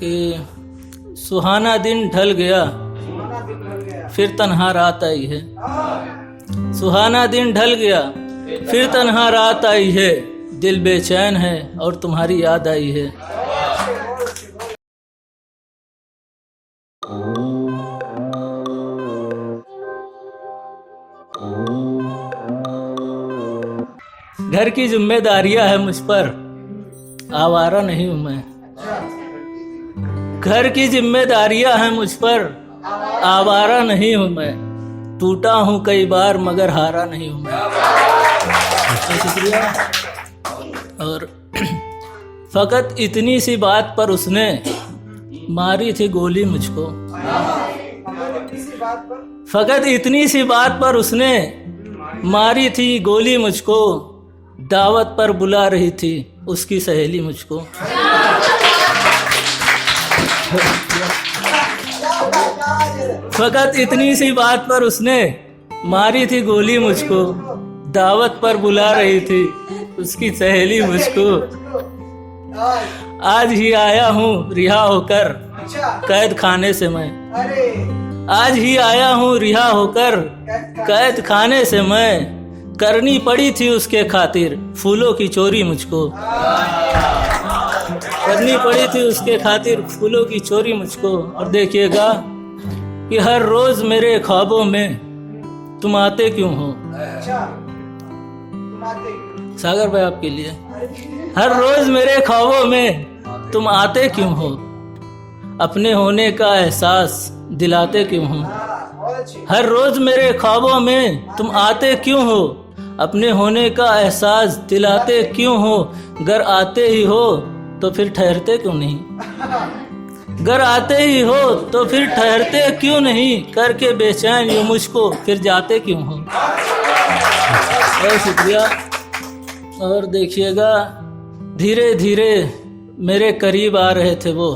कि सुहाना दिन ढल गया फिर तन्हा रात आई है। सुहाना दिन ढल गया फिर तन्हा रात आई है, दिल बेचैन है और तुम्हारी याद आई है। घर की जिम्मेदारियां है मुझ पर, आवारा नहीं हूं मैं। घर की जिम्मेदारियां हैं मुझ पर, आवारा नहीं हूं मैं। टूटा हूं कई बार मगर हारा नहीं हूं मैं। शुक्रिया। और फकत इतनी सी बात पर उसने मारी थी गोली मुझको। फकत इतनी सी बात पर उसने मारी थी गोली मुझको। दावत पर बुला रही थी उसकी सहेली मुझको। फकत इतनी सी बात पर उसने मारी थी गोली मुझको। दावत पर बुला रही थी उसकी सहेली मुझको। आज ही आया हूँ रिहा होकर कैद खाने से मैं। आज ही आया हूँ रिहा होकर कैद खाने से मैं। करनी पड़ी थी उसके खातिर फूलों की चोरी मुझको। करनी पड़ी थी उसके खातिर फूलों की चोरी मुझको। और देखिएगा कि हर रोज मेरे ख्वाबों में तुम आते क्यों हो। सागर भाई आपके लिए। हर रोज मेरे ख्वाबों में तुम आते क्यों हो। अपने होने का एहसास दिलाते क्यों हो। हर रोज मेरे ख्वाबों में तुम आते क्यों हो। अपने होने का एहसास दिलाते क्यों हो। घर आते ही हो तो फिर ठहरते क्यों नहीं। घर आते ही हो तो फिर ठहरते क्यों नहीं। करके बेचैन यूं मुझको फिर जाते क्यों हो। बहुत शुक्रिया। और देखिएगा धीरे धीरे मेरे करीब आ रहे थे वो।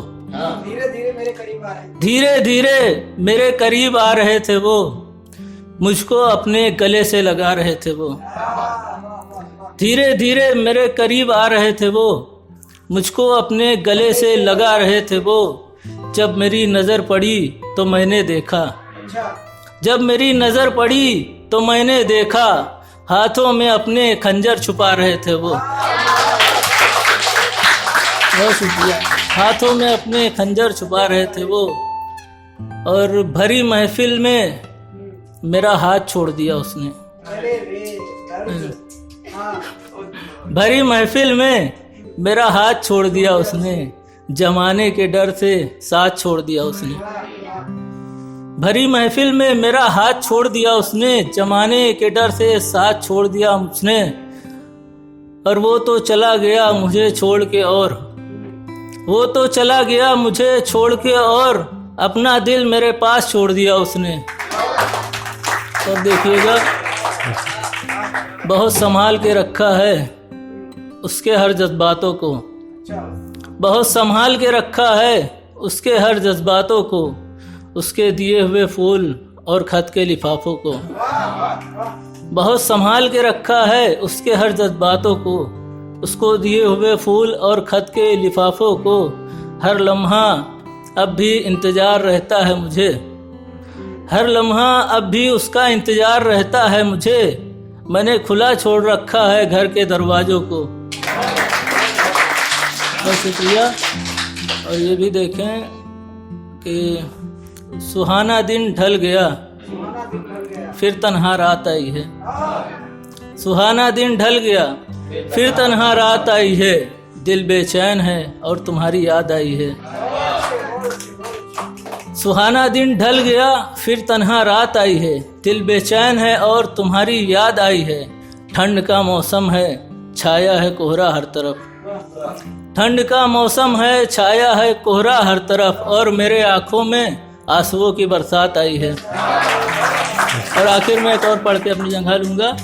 धीरे धीरे मेरे करीब आ रहे थे वो। मुझको अपने गले से लगा रहे थे वो। धीरे धीरे मेरे करीब आ रहे थे वो। मुझको अपने गले से लगा रहे थे वो। जब मेरी नज़र पड़ी तो मैंने देखा। जब मेरी नज़र पड़ी तो मैंने देखा। हाथों में अपने खंजर छुपा रहे थे वो। बहुत शुक्रिया। हाथों में अपने खंजर छुपा रहे थे वो। और भरी महफिल में मेरा हाथ छोड़ दिया उसने। भरी महफिल में मेरा हाथ छोड़ दिया उसने। जमाने के डर से साथ छोड़ दिया उसने। भरी महफिल में मेरा हाथ छोड़ दिया उसने। जमाने के डर से साथ छोड़ दिया उसने। और वो तो चला गया मुझे छोड़ के। और वो तो चला गया मुझे छोड़ के और अपना दिल मेरे पास छोड़ दिया उसने। और देखिएगा बहुत संभाल के रखा है उसके हर जज्बातों को। बहुत संभाल के रखा है उसके हर जज्बातों को। उसके दिए हुए फूल और खत के लिफाफों को। बहुत संभाल के रखा है उसके हर जज्बातों को। उसको दिए हुए फूल और खत के लिफाफों को। हर लम्हा अब भी इंतज़ार रहता है मुझे। हर लम्हा अब भी उसका इंतज़ार रहता है मुझे। मैंने खुला छोड़ रखा है घर के दरवाज़ों को। बहुत शुक्रिया। और ये भी देखें कि सुहाना दिन ढल गया फिर तन्हा रात आई है। सुहाना दिन ढल गया फिर तन्हा रात आई है। दिल बेचैन है और तुम्हारी याद आई है। सुहाना दिन ढल गया फिर तन्हा रात आई है। दिल बेचैन है और तुम्हारी याद आई है। ठंड का मौसम है छाया है कोहरा हर तरफ। ठंड का मौसम है छाया है कोहरा हर तरफ। और मेरे आँखों में आंसुओं की बरसात आई है। और आखिर में एक और पढ़ के अपनी जगह लूँगा।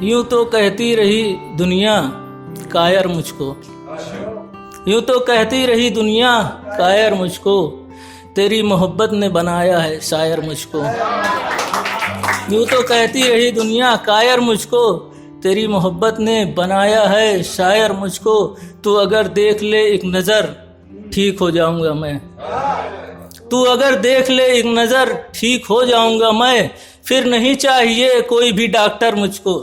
यूं तो कहती रही दुनिया कायर मुझको। यूं तो कहती रही दुनिया कायर मुझको। तेरी मोहब्बत ने बनाया है शायर मुझको। यूं तो कहती रही दुनिया कायर मुझको। तेरी मोहब्बत ने बनाया है शायर मुझको। तू अगर देख ले एक नज़र ठीक हो जाऊंगा मैं। तू अगर देख ले एक नज़र, ठीक हो जाऊंगा मैं। फिर नहीं चाहिए कोई भी डॉक्टर मुझको।